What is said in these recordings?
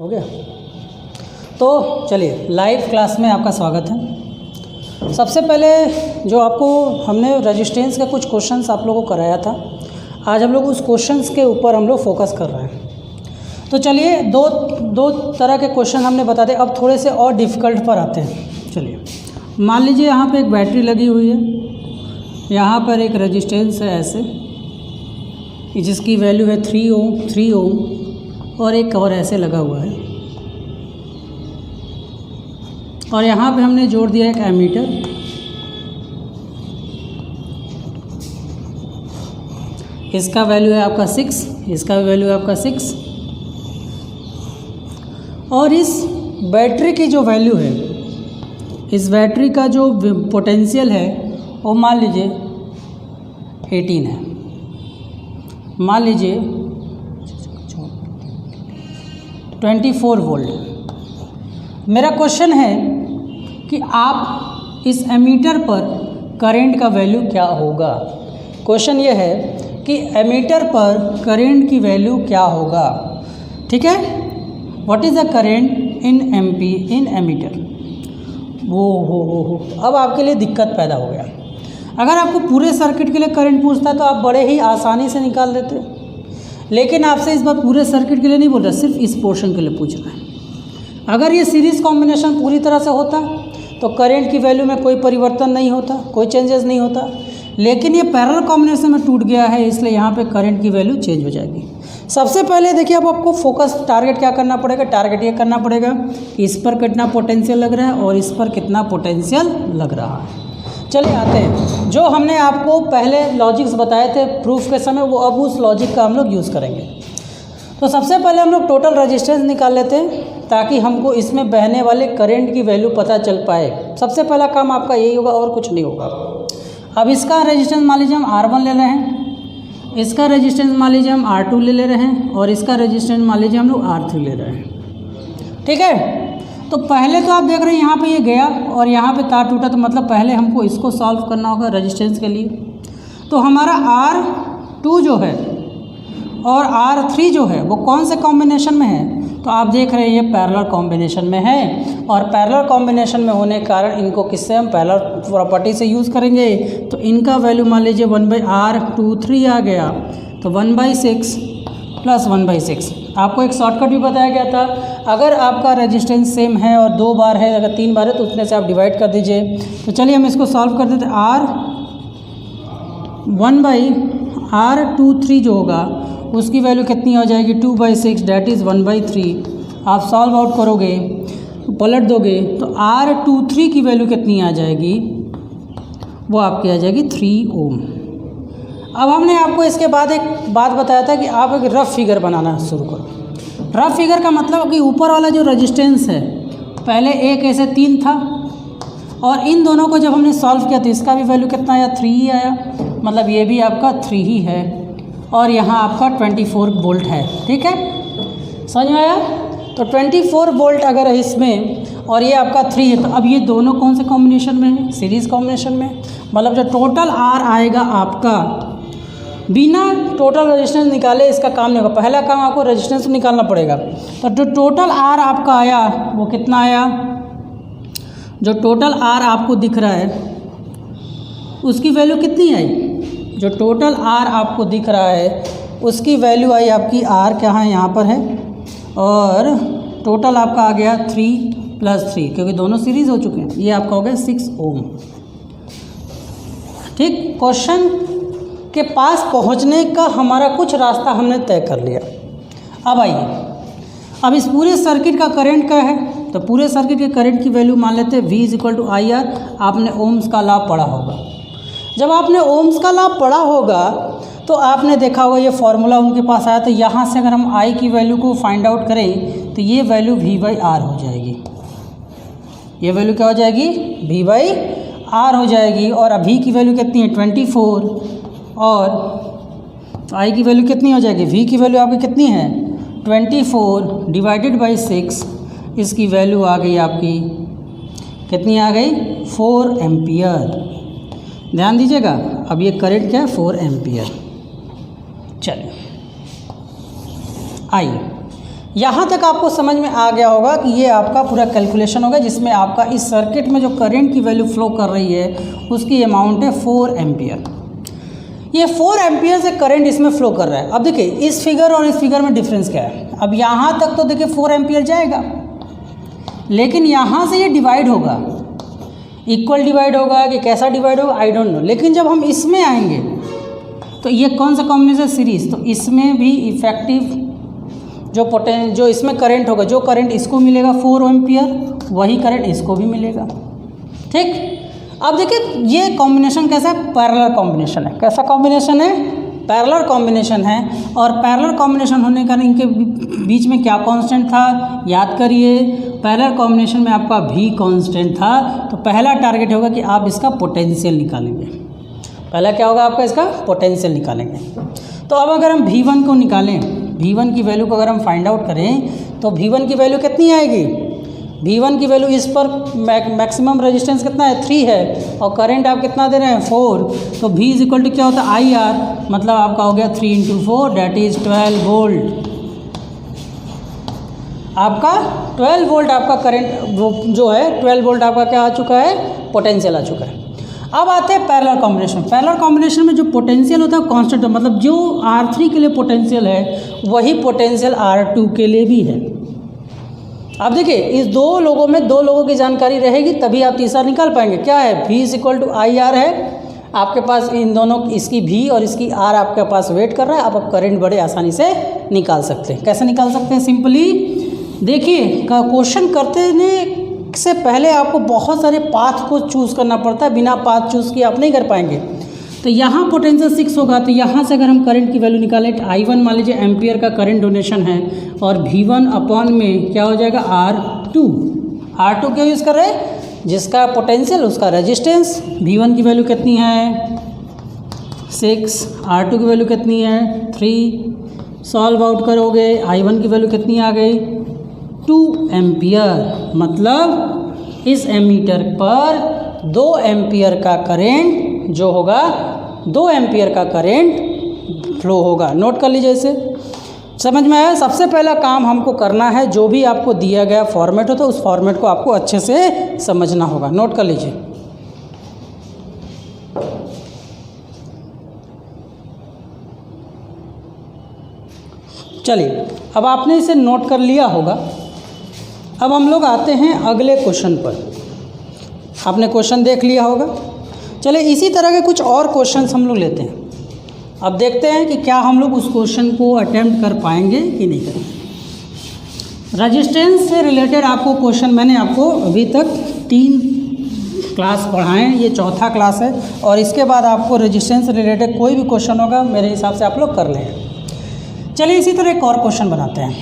हो गया। तो चलिए लाइव क्लास में आपका स्वागत है। सबसे पहले जो आपको हमने रेजिस्टेंस के कुछ क्वेश्चंस आप लोगों को कराया था, आज हम लोग उस क्वेश्चंस के ऊपर हम लोग फोकस कर रहे हैं। तो चलिए दो तरह के क्वेश्चन हमने बता दिए, अब थोड़े से और डिफ़िकल्ट पर आते हैं। चलिए मान लीजिए यहाँ पे एक बैटरी लगी हुई है, यहाँ पर एक रेजिस्टेंस है ऐसे, जिसकी वैल्यू है 3 ओम और एक कवर ऐसे लगा हुआ है, और यहाँ पे हमने जोड़ दिया एक एमीटर। इसका वैल्यू है आपका 6, इसका वैल्यू है आपका 6, और इस बैटरी की जो वैल्यू है, इस बैटरी का जो पोटेंशियल है वो मान लीजिए 18 है। मान लीजिए 24 वोल्ट। मेरा क्वेश्चन है कि आप इस एमीटर पर करंट का वैल्यू क्या होगा। क्वेश्चन ये है कि एमीटर पर करंट की वैल्यू क्या होगा। ठीक है, what is the current in amp in ammeter. हो अब आपके लिए दिक्कत पैदा हो गया। अगर आपको पूरे सर्किट के लिए करंट पूछता है तो आप बड़े ही आसानी से निकाल देते, लेकिन आपसे इस बार पूरे सर्किट के लिए नहीं बोल रहा, सिर्फ इस पोर्शन के लिए पूछ रहा है। अगर ये सीरीज़ कॉम्बिनेशन पूरी तरह से होता तो करंट की वैल्यू में कोई परिवर्तन नहीं होता, कोई चेंजेस नहीं होता, लेकिन ये पैरेलल कॉम्बिनेशन में टूट गया है, इसलिए यहाँ पे करंट की वैल्यू चेंज हो जाएगी। सबसे पहले देखिए, अब आपको फोकस टारगेट क्या करना पड़ेगा। टारगेट ये करना पड़ेगा कि इस पर कितना पोटेंशियल लग रहा है और इस पर कितना पोटेंशियल लग रहा है। चलिए आते हैं, जो हमने आपको पहले लॉजिक्स बताए थे प्रूफ के समय, वो अब उस लॉजिक का हम लोग यूज़ करेंगे। तो सबसे पहले हम लोग टोटल रेजिस्टेंस निकाल लेते हैं, ताकि हमको इसमें बहने वाले करंट की वैल्यू पता चल पाए। सबसे पहला काम आपका यही होगा और कुछ नहीं होगा। अब इसका रेजिस्टेंस मान लीजिए हम R1 ले रहे हैं, इसका रेजिस्टेंस मान लीजिए हम R2 ले रहे हैं, और इसका रेजिस्टेंस मान लीजिए हम लोग R3 ले रहे हैं। ठीक है, तो पहले तो आप देख रहे हैं यहाँ पे ये गया और यहाँ पे तार टूटा, तो मतलब पहले हमको इसको सॉल्व करना होगा रेजिस्टेंस के लिए। तो हमारा R2 जो है और R3 जो है वो कौन से कॉम्बिनेशन में है, तो आप देख रहे हैं ये पैरेलल कॉम्बिनेशन में है, और पैरेलल कॉम्बिनेशन में होने के कारण इनको किससे हम पैरेलल प्रॉपर्टी से यूज़ करेंगे। तो इनका वैल्यू मान लीजिए 1/R23 आ गया, तो 1/6 प्लस 1/6। आपको एक शॉर्टकट भी बताया गया था, अगर आपका रेजिस्टेंस सेम है और 2 बार है, अगर 3 बार है तो उतने से आप डिवाइड कर दीजिए। तो चलिए हम इसको सॉल्व कर देते। R1/R23 जो होगा उसकी वैल्यू कितनी हो जाएगी, 2/6, डैट इज़ 1/3। आप सॉल्व आउट करोगे, पलट दोगे, तो R23 की वैल्यू कितनी आ जाएगी, वो आपकी आ जाएगी 3 ओम। अब हमने आपको इसके बाद एक बात बताया था कि आप एक रफ फिगर बनाना शुरू करो। रफ फिगर का मतलब कि ऊपर वाला जो रेजिस्टेंस है, पहले एक ऐसे 3 था, और इन दोनों को जब हमने सॉल्व किया तो इसका भी वैल्यू कितना आया, 3 ही आया, मतलब ये भी आपका 3 ही है, और यहाँ आपका 24 वोल्ट है। ठीक है, समझ में आया। तो 24 वोल्ट अगर है इसमें और ये आपका 3 है, तो अब ये दोनों कौन से कॉम्बिनेशन में है, सीरीज़ कॉम्बिनेशन में। मतलब जो टोटल R आएगा आपका, बिना टोटल रेजिस्टेंस निकाले इसका काम नहीं होगा। पहला काम आपको रेजिस्टेंस निकालना पड़ेगा। तो जो टोटल R आपका आया वो कितना आया, जो टोटल R आपको दिख रहा है उसकी वैल्यू कितनी आई, जो टोटल R आपको दिख रहा है उसकी वैल्यू आई आपकी, R क्या है यहाँ पर है, और टोटल आपका आ गया 3 + 3, क्योंकि दोनों सीरीज़ हो चुके हैं। ये आपका हो गया 6 ओम। ठीक, क्वेश्चन के पास पहुंचने का हमारा कुछ रास्ता हमने तय कर लिया। अब आइए, अब इस पूरे सर्किट का करंट क्या है, तो पूरे सर्किट के करंट की वैल्यू मान लेते हैं V = IR। आपने ओम्स का लॉ पढ़ा होगा। जब आपने ओम्स का लॉ पढ़ा होगा तो आपने देखा होगा ये फॉर्मूला उनके पास आया, तो यहाँ से अगर हम I की वैल्यू को फाइंड आउट करें तो ये वैल्यू V/R हो जाएगी। ये वैल्यू क्या हो जाएगी, V/R हो जाएगी। और अभी की वैल्यू कितनी है, 24, और I की वैल्यू कितनी हो जाएगी, V की वैल्यू आपकी कितनी है, 24 / 6, इसकी वैल्यू आ गई आपकी कितनी आ गई, 4 एम्पियर। ध्यान दीजिएगा, अब ये करंट क्या है, 4 एम्पियर। चलिए आइए यहाँ तक आपको समझ में आ गया होगा कि ये आपका पूरा कैलकुलेशन होगा जिसमें आपका इस सर्किट में जो करंट की वैल्यू फ्लो कर रही है उसकी अमाउंट है 4 एम्पियर। ये 4 एम्पियर से करंट इसमें फ्लो कर रहा है। अब देखिए इस फिगर और इस फिगर में डिफरेंस क्या है। अब यहाँ तक तो देखिए 4 एम्पियर जाएगा, लेकिन यहाँ से ये डिवाइड होगा, इक्वल डिवाइड होगा कि कैसा डिवाइड होगा आई डोंट नो। लेकिन जब हम इसमें आएंगे तो ये कौन सा कॉम्बिनेशन सीरीज, तो इसमें भी इफेक्टिव जो इसमें करंट होगा, जो करंट इसको मिलेगा 4 एम्पियर वही करंट इसको भी मिलेगा। ठीक, अब देखिए ये कॉम्बिनेशन कैसा है, पैरेलल कॉम्बिनेशन है। कैसा कॉम्बिनेशन है, पैरेलल कॉम्बिनेशन है। और पैरेलल कॉम्बिनेशन होने का इनके बीच में क्या कांस्टेंट था, याद करिए पैरेलल कॉम्बिनेशन में आपका भी कांस्टेंट था। तो पहला टारगेट होगा कि आप इसका पोटेंशियल निकालेंगे। पहला क्या होगा आपका, इसका पोटेंशियल निकालेंगे। तो अब अगर हम V1 को निकालें, V1 की वैल्यू को अगर हम फाइंड आउट करें तो V1 की वैल्यू कितनी आएगी, V1 की वैल्यू इस पर मैक्सिमम रेजिस्टेंस कितना है 3 है और करंट आप कितना दे रहे हैं 4। तो V इज इक्वल टू क्या होता है IR, मतलब आपका हो गया 3 × 4 दैट इज 12 वोल्ट। आपका 12 वोल्ट आपका करंट जो है 12 वोल्ट आपका क्या आ चुका है, पोटेंशियल आ चुका है। अब आते हैं पैरेलल कॉम्बिनेशन। पैरेलल कॉम्बिनेशन में जो पोटेंशियल होता है कांस्टेंट, मतलब जो R3 के लिए पोटेंशियल है वही पोटेंशियल R2 के लिए भी है। अब देखिए इस दो लोगों में दो लोगों की जानकारी रहेगी तभी आप तीसरा निकाल पाएंगे। क्या है, V is equal to IR है आपके पास, इन दोनों इसकी V और इसकी R आपके पास वेट कर रहा है। आप करंट बड़े आसानी से निकाल सकते हैं। कैसे निकाल सकते हैं, सिंपली देखिए क्वेश्चन करते से पहले आपको बहुत सारे पाथ को चूज़ करना पड़ता है, बिना पाथ चूज़ किए आप नहीं कर पाएंगे। तो यहाँ पोटेंशियल 6 होगा, तो यहाँ से अगर हम करंट की वैल्यू निकालें तो I1 मान लीजिए एम्पियर का करंट डोनेशन है और V1 अपॉन में क्या हो जाएगा R2 क्यों यूज़ कर रहे हैं, जिसका पोटेंशियल उसका रेजिस्टेंस। V1 की वैल्यू कितनी है 6, R2 की वैल्यू कितनी है 3। सॉल्व आउट करोगे I1 की वैल्यू कितनी आ गई 2 एम्पियर, मतलब इस एमीटर पर 2 एम्पियर का करेंट जो होगा 2 एम्पियर का करेंट फ्लो होगा। नोट कर लीजिए, इसे समझ में आया। सबसे पहला काम हमको करना है, जो भी आपको दिया गया फॉर्मेट हो तो उस फॉर्मेट को आपको अच्छे से समझना होगा। नोट कर लीजिए। चलिए अब आपने इसे नोट कर लिया होगा। अब हम लोग आते हैं अगले क्वेश्चन पर। आपने क्वेश्चन देख लिया होगा। चलिए इसी तरह के कुछ और क्वेश्चंस हम लोग लेते हैं। अब देखते हैं कि क्या हम लोग उस क्वेश्चन को अटेम्प्ट कर पाएंगे कि नहीं करेंगे। रेजिस्टेंस से रिलेटेड आपको क्वेश्चन मैंने आपको अभी तक 3 क्लास पढ़ाएं, ये चौथा क्लास है और इसके बाद आपको रेजिस्टेंस से रिलेटेड कोई भी क्वेश्चन होगा मेरे हिसाब से आप लोग कर लेंगे। चलिए इसी तरह एक और क्वेश्चन बनाते हैं।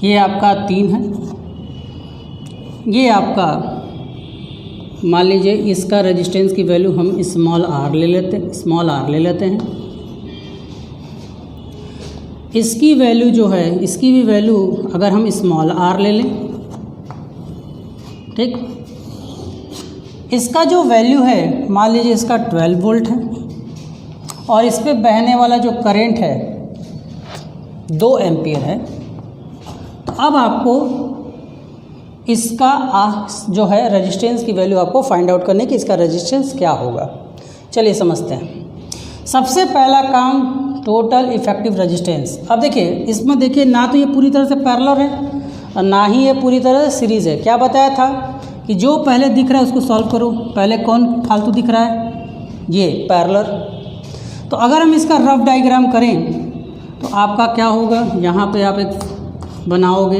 ये आपका 3 है, ये आपका मान लीजिए इसका रेजिस्टेंस की वैल्यू हम स्मॉल r ले लेते हैं। इसकी वैल्यू जो है, इसकी भी वैल्यू अगर हम स्मॉल r ले लें, ठीक, इसका जो वैल्यू है मान लीजिए इसका 12 वोल्ट है और इस पर बहने वाला जो करंट है 2 एम्पियर है। तो अब आपको इसका जो है रेजिस्टेंस की वैल्यू आपको फाइंड आउट करने की, इसका रेजिस्टेंस क्या होगा। चलिए समझते हैं। सबसे पहला काम टोटल इफेक्टिव रेजिस्टेंस। अब देखिए इसमें देखिए ना तो ये पूरी तरह से पैरेलल है और ना ही ये पूरी तरह से सीरीज़ है। क्या बताया था कि जो पहले दिख रहा है उसको सॉल्व करो। पहले कौन फालतू दिख रहा है, ये पैरेलल। तो अगर हम इसका रफ डायग्राम करें तो आपका क्या होगा, यहाँ पे आप एक बनाओगे,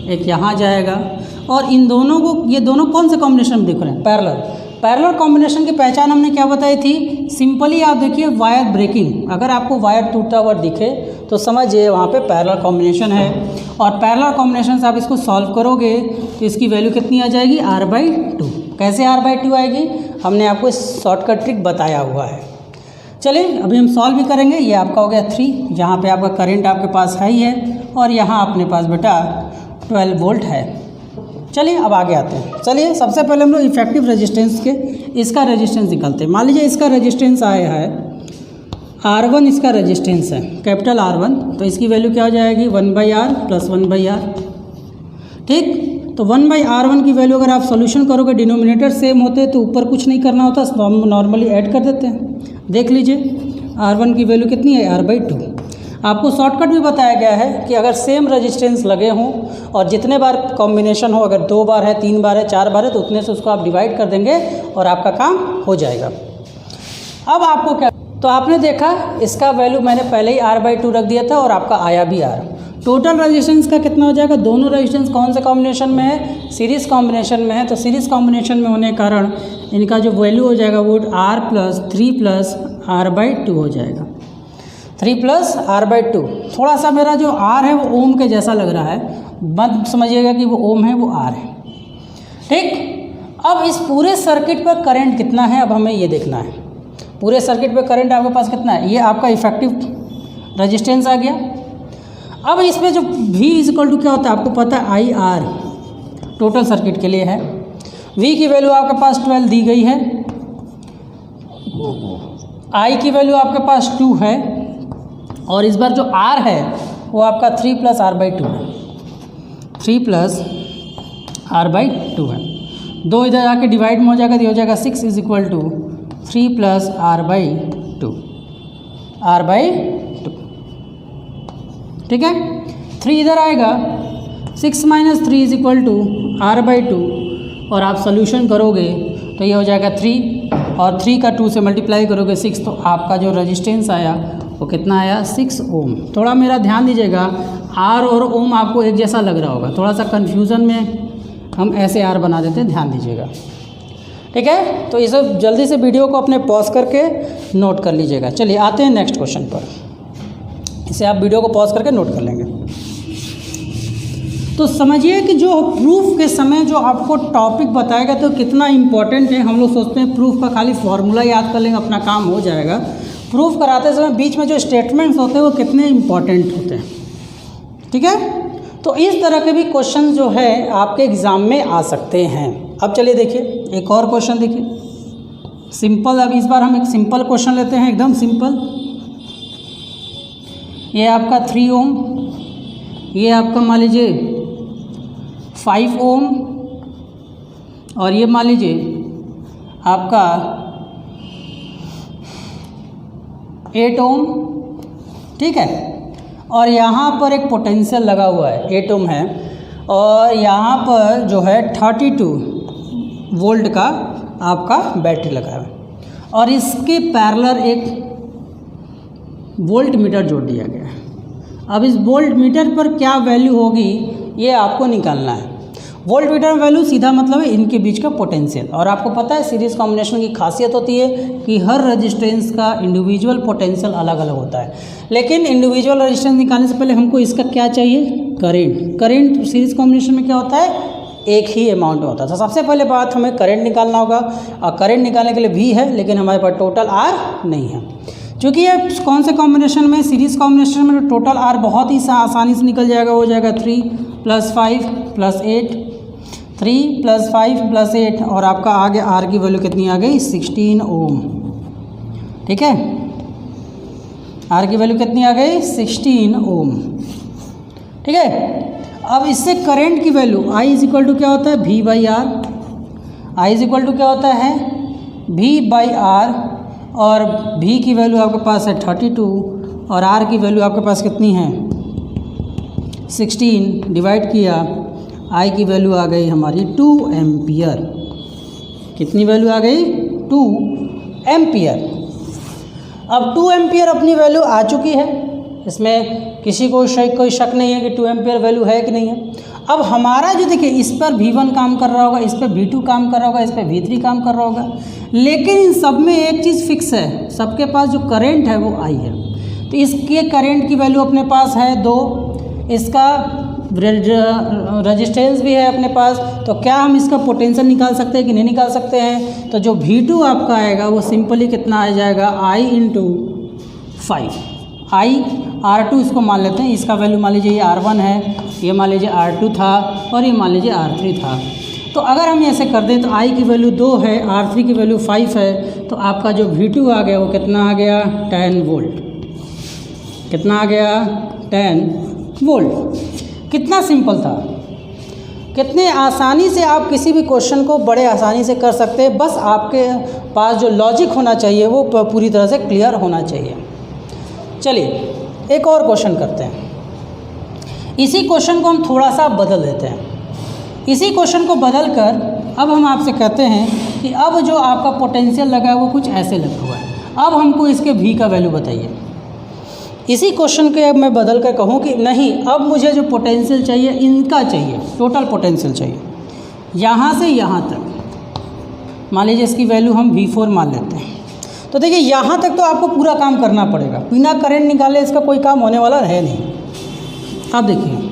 एक यहाँ जाएगा और इन दोनों को, ये दोनों कौन से कॉम्बिनेशन में दिख रहे हैं, पैरेलल। पैरेलल कॉम्बिनेशन की पहचान हमने क्या बताई थी, सिंपली आप देखिए वायर ब्रेकिंग। अगर आपको वायर टूटता हुआ दिखे तो समझिए वहाँ पे पैरेलल कॉम्बिनेशन है और पैरेलल कॉम्बिनेशन से आप इसको सॉल्व करोगे तो इसकी वैल्यू कितनी आ जाएगी R/2। कैसे R/2 आएगी, हमने आपको शॉर्टकट ट्रिक बताया हुआ है। चलिए अभी हम सॉल्व भी करेंगे। ये आपका हो गया 3, जहाँ पे आपका करंट आपके पास हाई है और यहाँ अपने पास बेटा 12 वोल्ट है। चलिए अब आगे आते हैं। चलिए सबसे पहले हम लोग इफेक्टिव रेजिस्टेंस के इसका रेजिस्टेंस निकालते हैं। मान लीजिए इसका रेजिस्टेंस आया है R1, इसका रेजिस्टेंस है कैपिटल R1, तो इसकी वैल्यू क्या हो जाएगी 1/R प्लस 1/R। ठीक, तो 1/R1 की वैल्यू अगर आप सॉल्यूशन करोगे, डिनोमिनेटर सेम होते तो ऊपर कुछ नहीं करना होता, हम नॉर्मली ऐड कर देते हैं। देख लीजिए R1 की वैल्यू कितनी है R/2। आपको शॉर्टकट भी बताया गया है कि अगर सेम रेजिस्टेंस लगे हों और जितने बार कॉम्बिनेशन हो, अगर 2 बार है, 3 बार है, 4 बार है, तो उतने से उसको आप डिवाइड कर देंगे और आपका काम हो जाएगा। अब आपको क्या, तो आपने देखा इसका वैल्यू मैंने पहले ही R/2 रख दिया था और आपका आया भी R। टोटल रेजिस्टेंस का कितना हो जाएगा, दोनों रेजिस्टेंस कौन से कॉम्बिनेशन में है, सीरीज़ कॉम्बिनेशन में है, तो सीरीज़ कॉम्बिनेशन में होने के कारण इनका जो वैल्यू हो जाएगा वो R प्लस 3 प्लस R/2 हो जाएगा। 3 प्लस R/2। थोड़ा सा मेरा जो R है वो ओम के जैसा लग रहा है, मत समझिएगा कि वो ओम है, वो R है। ठीक, अब इस पूरे सर्किट पर करंट कितना है, अब हमें ये देखना है। पूरे सर्किट पर करंट आपके पास कितना है, ये आपका इफेक्टिव रेजिस्टेंस आ गया। अब इसमें जो V = क्या होता है आपको पता है, IR टोटल सर्किट के लिए है। V की वैल्यू आपके पास 12 दी गई है, I की वैल्यू आपके पास 2 है, और इस बार जो R है वो आपका 3 प्लस R/2 है। 3 प्लस R/2 है। 2 इधर आके डिवाइड में हो जाएगा, तो हो जाएगा 6 = 3 प्लस R/2। ठीक है, 3 इधर आएगा, 6 माइनस 3 = R/2, और आप सोल्यूशन करोगे तो ये हो जाएगा 3, और 3 का 2 से मल्टीप्लाई करोगे 6, तो आपका जो रेजिस्टेंस आया वो कितना आया 6 ओम। थोड़ा मेरा ध्यान दीजिएगा, R और ओम आपको एक जैसा लग रहा होगा, थोड़ा सा कन्फ्यूज़न में हम ऐसे R बना देते हैं, ध्यान दीजिएगा। ठीक है, तो इसे जल्दी से वीडियो को अपने पॉज करके नोट कर लीजिएगा। चलिए आते हैं नेक्स्ट क्वेश्चन पर, इसे आप वीडियो को पॉज करके नोट कर लेंगे। तो समझिए कि जो प्रूफ के समय जो आपको टॉपिक बताएगा तो कितना इम्पोर्टेंट है। हम लोग सोचते हैं प्रूफ का खाली फॉर्मूला याद कर लेंगे अपना काम हो जाएगा। प्रूफ कराते समय बीच में जो स्टेटमेंट्स होते हैं वो कितने इम्पोर्टेंट होते हैं। ठीक है, तो इस तरह के भी क्वेश्चन जो है आपके एग्ज़ाम में आ सकते हैं। अब चलिए देखिए एक और क्वेश्चन देखिए सिंपल। अब इस बार हम एक सिंपल क्वेश्चन लेते हैं, एकदम सिंपल। ये आपका 3 ओम, ये आपका मान लीजिए 5 ओम, और ये मान लीजिए आपका 8 ओम। ठीक है, और यहाँ पर एक पोटेंशियल लगा हुआ है, 8 ओम है, और यहाँ पर जो है 32 वोल्ट का आपका बैटरी लगा है, और इसके पैरेलल एक वोल्ट मीटर जोड़ दिया गया है। अब इस वोल्ट मीटर पर क्या वैल्यू होगी ये आपको निकालना है। वोल्ट मीटर वैल्यू सीधा मतलब है इनके बीच का पोटेंशियल। और आपको पता है सीरीज़ कॉम्बिनेशन की खासियत होती है कि हर रेजिस्टेंस का इंडिविजुअल पोटेंशियल अलग अलग होता है, लेकिन इंडिविजुअल रेजिस्टेंस निकालने से पहले हमको इसका क्या चाहिए, करंट। करंट सीरीज़ कॉम्बिनेशन में क्या होता है, एक ही अमाउंट में होता है। तो सबसे पहले बात हमें करंट निकालना होगा, और करंट निकालने के लिए V है, लेकिन हमारे पास टोटल R नहीं है। क्योंकि ये कौन से कॉम्बिनेशन में, सीरीज़ कॉम्बिनेशन में टोटल R बहुत ही आसानी से निकल जाएगा, हो जाएगा 3 + 5 + 8, 3 + 5 + 8, और आपका आगे R की वैल्यू कितनी आ गई 16 ओम। ठीक है, R की वैल्यू कितनी आ गई 16 ओम। ठीक है, अब इससे करंट की वैल्यू I = क्या होता है V/R। I = क्या होता है V/R, और V की वैल्यू आपके पास है 32, और R की वैल्यू आपके पास कितनी है 16, डिवाइड किया, I की वैल्यू आ गई हमारी 2 एम्पियर। कितनी वैल्यू आ गई 2 एम्पियर। अब 2 एम्पियर अपनी वैल्यू आ चुकी है, इसमें किसी को कोई शक नहीं है कि 2 एम्पियर वैल्यू है कि नहीं है। अब हमारा जो देखिए इस पर V1 काम कर रहा होगा, इस पर V2 काम कर रहा होगा, इस पर V3 काम कर रहा होगा, लेकिन इन सब में एक चीज़ फिक्स है, सबके पास जो करंट है वो I है। तो इसके करंट की वैल्यू अपने पास है 2, इसका रेजिस्टेंस भी है अपने पास। तो क्या हम इसका पोटेंशियल निकाल सकते हैं कि नहीं निकाल सकते हैं। तो जो V2 आपका आएगा वो सिंपली कितना आ जाएगा I × 5। R2 इसको मान लेते हैं, इसका वैल्यू मान लीजिए ये R1 है, ये मान लीजिए R2 था और ये मान लीजिए R3 था। तो अगर हम ऐसे कर दें तो I की वैल्यू 2 है, R3 की वैल्यू 5 है, तो आपका जो V2 आ गया वो कितना आ गया 10 वोल्ट। कितना आ गया 10 वोल्ट। कितना सिंपल था, कितने आसानी से आप किसी भी क्वेश्चन को बड़े आसानी से कर सकते हैं। बस आपके पास जो लॉजिक होना चाहिए वो पूरी तरह से क्लियर होना चाहिए। चलिए एक और क्वेश्चन करते हैं। इसी क्वेश्चन को हम थोड़ा सा बदल देते हैं। इसी क्वेश्चन को बदल कर अब हम आपसे कहते हैं कि अब जो आपका पोटेंशियल लगा है वो कुछ ऐसे लगा हुआ है, अब हमको इसके भी का वैल्यू बताइए। इसी क्वेश्चन के अब मैं बदल कर कहूँ कि नहीं, अब मुझे जो पोटेंशियल चाहिए इनका चाहिए, टोटल पोटेंशियल चाहिए यहाँ से यहाँ तक। मान लीजिए इसकी वैल्यू हम V4 मान लेते हैं। तो देखिए यहाँ तक तो आपको पूरा काम करना पड़ेगा, बिना करंट निकाले इसका कोई काम होने वाला है नहीं। अब देखिए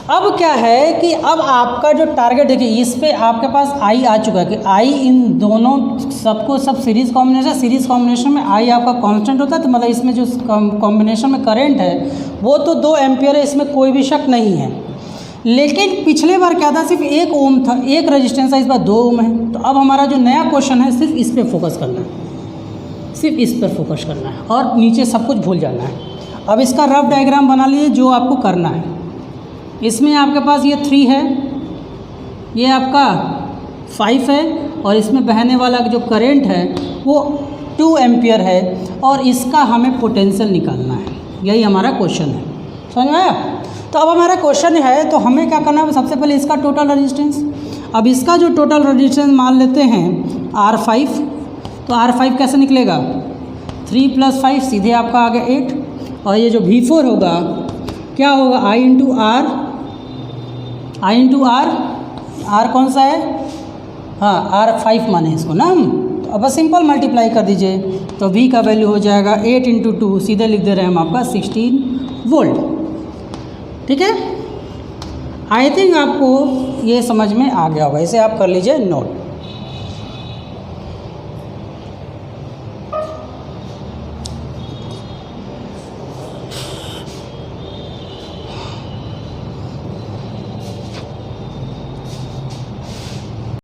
अब क्या है कि अब आपका जो टारगेट, देखिए इस पे आपके पास I आ चुका है कि I इन दोनों सबको सब सीरीज़ कॉम्बिनेशन में I आपका कांस्टेंट होता है। तो मतलब इसमें जो कॉम्बिनेशन में करंट है वो तो 2 एम्पियर है, इसमें कोई भी शक नहीं है। लेकिन पिछले बार क्या था, सिर्फ 1 ओम था, 1 रजिस्टेंस है, इस बार 2 ओम है। तो अब हमारा जो नया क्वेश्चन है सिर्फ इस पर फोकस करना है, सिर्फ इस पर फोकस करना है और नीचे सब कुछ भूल जाना है। अब इसका रफ डायग्राम बना लीजिए जो आपको करना है। इसमें आपके पास ये 3 है, ये आपका 5 है और इसमें बहने वाला जो करंट है वो 2 एम्पियर है और इसका हमें पोटेंशियल निकालना है। यही हमारा क्वेश्चन है, समझ में आया। तो अब हमारा क्वेश्चन है तो हमें क्या करना है, सबसे पहले इसका टोटल रेजिस्टेंस। अब इसका जो टोटल रेजिस्टेंस मान लेते हैं R5, तो R5 कैसे निकलेगा 3 + 5 सीधे आपका आ गया 8। और ये जो V4 होगा क्या होगा I इंटू R, R कौन सा है, हाँ R5 माने इसको ना हम। तो अब सिंपल मल्टीप्लाई कर दीजिए तो V का वैल्यू हो जाएगा 8 × 2, सीधे लिख दे रहे हैं हम आपका 16 वोल्ट। ठीक है, आई थिंक आपको ये समझ में आ गया होगा, इसे आप कर लीजिए नोट।